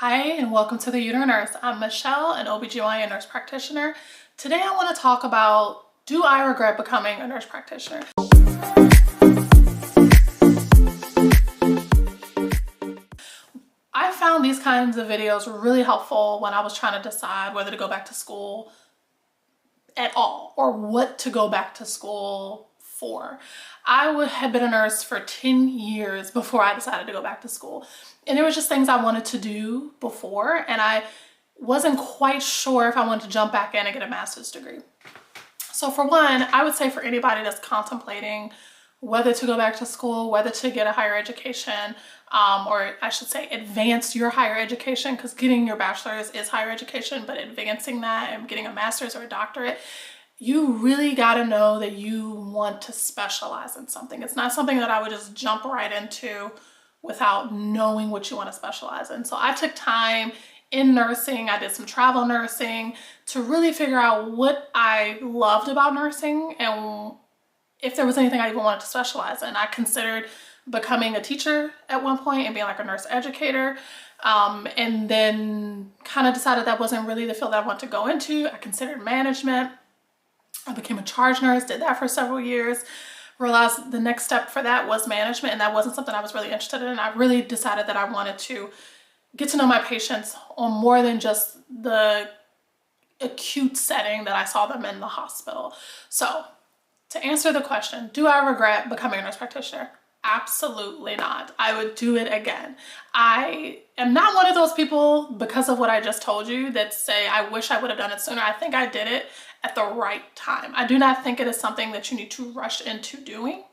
Hi, and welcome to the Uterine Nurse. I'm Michelle, an OBGYN nurse practitioner. Today I want to talk about, do I regret becoming a nurse practitioner? I found these kinds of videos really helpful when I was trying to decide whether to go back to school at all or what to go back to school for. I had been a nurse for 10 years before I decided to go back to school. And there was just things I wanted to do before, and I wasn't quite sure if I wanted to jump back in and get a master's degree. So for one, I would say for anybody that's contemplating whether to go back to school, whether to get a higher education, or I should say advance your higher education, because getting your bachelor's is higher education, but advancing that and getting a master's or a doctorate, you really got to know that you want to specialize in something. It's not something that I would just jump right into without knowing what you want to specialize in. So I took time in nursing. I did some travel nursing to really figure out what I loved about nursing and if there was anything I even wanted to specialize in. I considered becoming a teacher at one point and being like a nurse educator, and then kind of decided that wasn't really the field I want to go into. I considered management. I became a charge nurse, did that for several years, realized the next step for that was management, and that wasn't something I was really interested in. I really decided that I wanted to get to know my patients on more than just the acute setting that I saw them in the hospital. So to answer the question, do I regret becoming a nurse practitioner? Absolutely not. I would do it again. I am not one of those people, because of what I just told you, that say, I wish I would have done it sooner. I think I did it at the right time. I do not think it is something that you need to rush into doing.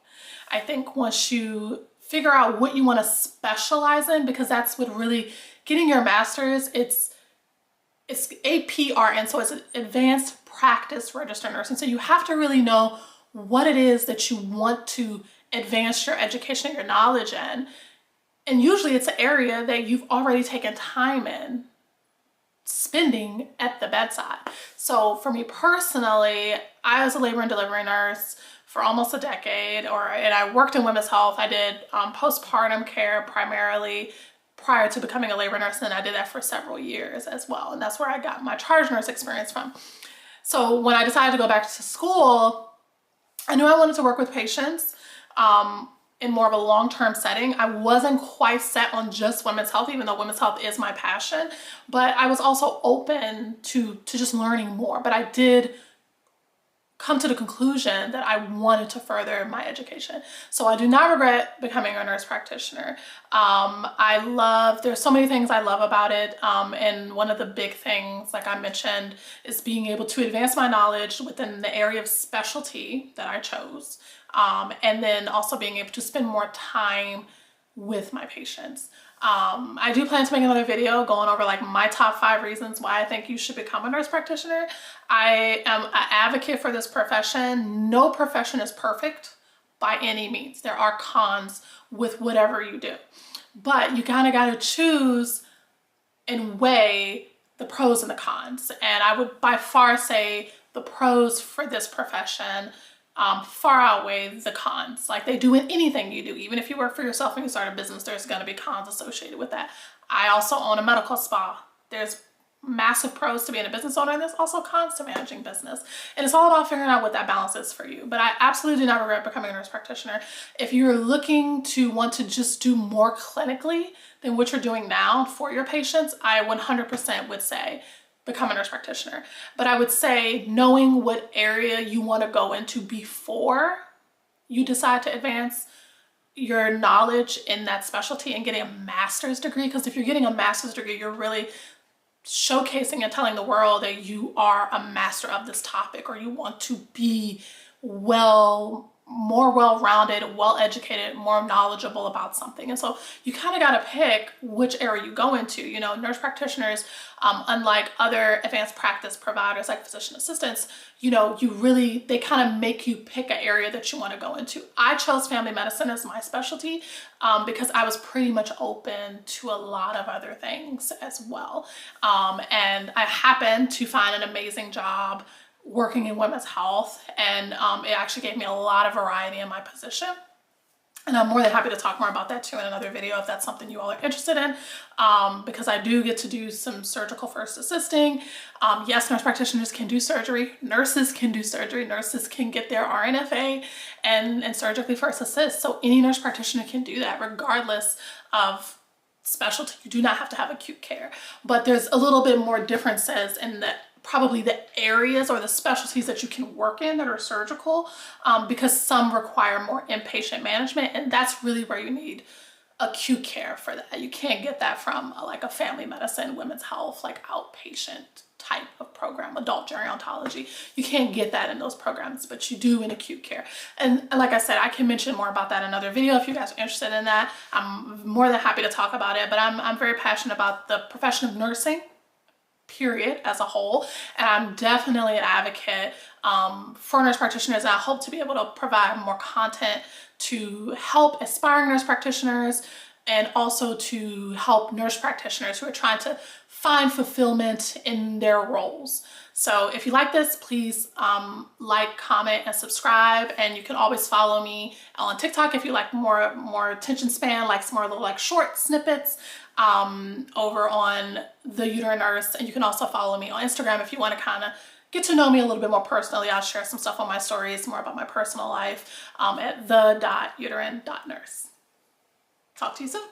I think once you figure out what you want to specialize in, because that's what really, getting your master's, it's APRN, so it's Advanced Practice Registered Nursing. So you have to really know what it is that you want to advance your education and your knowledge in. And usually it's an area that you've already taken time in spending at the bedside. So for me personally, I was a labor and delivery nurse for almost a decade, and I worked in women's health. I did postpartum care primarily prior to becoming a labor nurse, and I did that for several years as well. And that's where I got my charge nurse experience from. So when I decided to go back to school, I knew I wanted to work with patients in more of a long-term setting. I wasn't quite set on just women's health, even though women's health is my passion, but I was also open to just learning more. But I did come to the conclusion that I wanted to further my education. So I do not regret becoming a nurse practitioner. There's so many things I love about it. And one of the big things, like I mentioned, is being able to advance my knowledge within the area of specialty that I chose. And then also being able to spend more time with my patients. I do plan to make another video going over like my top 5 reasons why I think you should become a nurse practitioner. I am an advocate for this profession. No profession is perfect by any means. There are cons with whatever you do, but you kind of got to choose and weigh the pros and the cons. And I would by far say the pros for this profession far outweigh the cons, like they do in anything you do. Even if you work for yourself and you start a business, there's going to be cons associated with that. I also own a medical spa. There's massive pros to being a business owner, and there's also cons to managing business. And it's all about figuring out what that balance is for you. But I absolutely do not regret becoming a nurse practitioner. If you're looking to want to just do more clinically than what you're doing now for your patients, I 100% would say become a nurse practitioner. But I would say knowing what area you want to go into before you decide to advance your knowledge in that specialty and getting a master's degree, because if you're getting a master's degree, you're really showcasing and telling the world that you are a master of this topic, or you want to be more well-rounded, well-educated, more knowledgeable about something. And so you kind of got to pick which area you go into. You know, nurse practitioners, unlike other advanced practice providers like physician assistants, you know, they kind of make you pick an area that you want to go into. I chose family medicine as my specialty because I was pretty much open to a lot of other things as well. And I happened to find an amazing job working in women's health, and it actually gave me a lot of variety in my position. And I'm more than happy to talk more about that too in another video if that's something you all are interested in, because I do get to do some surgical first assisting. Yes, nurse practitioners can do surgery. Nurses can do surgery. Nurses can get their RNFA and surgically first assist. So any nurse practitioner can do that regardless of specialty. You do not have to have acute care, but there's a little bit more differences in that probably the areas or the specialties that you can work in that are surgical, because some require more inpatient management, and that's really where you need acute care for that. You can't get that from like a family medicine, women's health, like outpatient type of program, adult gerontology. You can't get that in those programs, but you do in acute care. And like I said, I can mention more about that in another video if you guys are interested in that. I'm more than happy to talk about it, but I'm very passionate about the profession of nursing, period, as a whole. And I'm definitely an advocate for nurse practitioners. I hope to be able to provide more content to help aspiring nurse practitioners and also to help nurse practitioners who are trying to find fulfillment in their roles. So if you like this, please like, comment, and subscribe. And you can always follow me on TikTok if you like more attention span, like some more little like short snippets, over on The Uterine Nurse. And you can also follow me on Instagram if you want to kind of get to know me a little bit more personally. I'll share some stuff on my stories, more about my personal life, at the.uterine.nurse. Talk to you soon.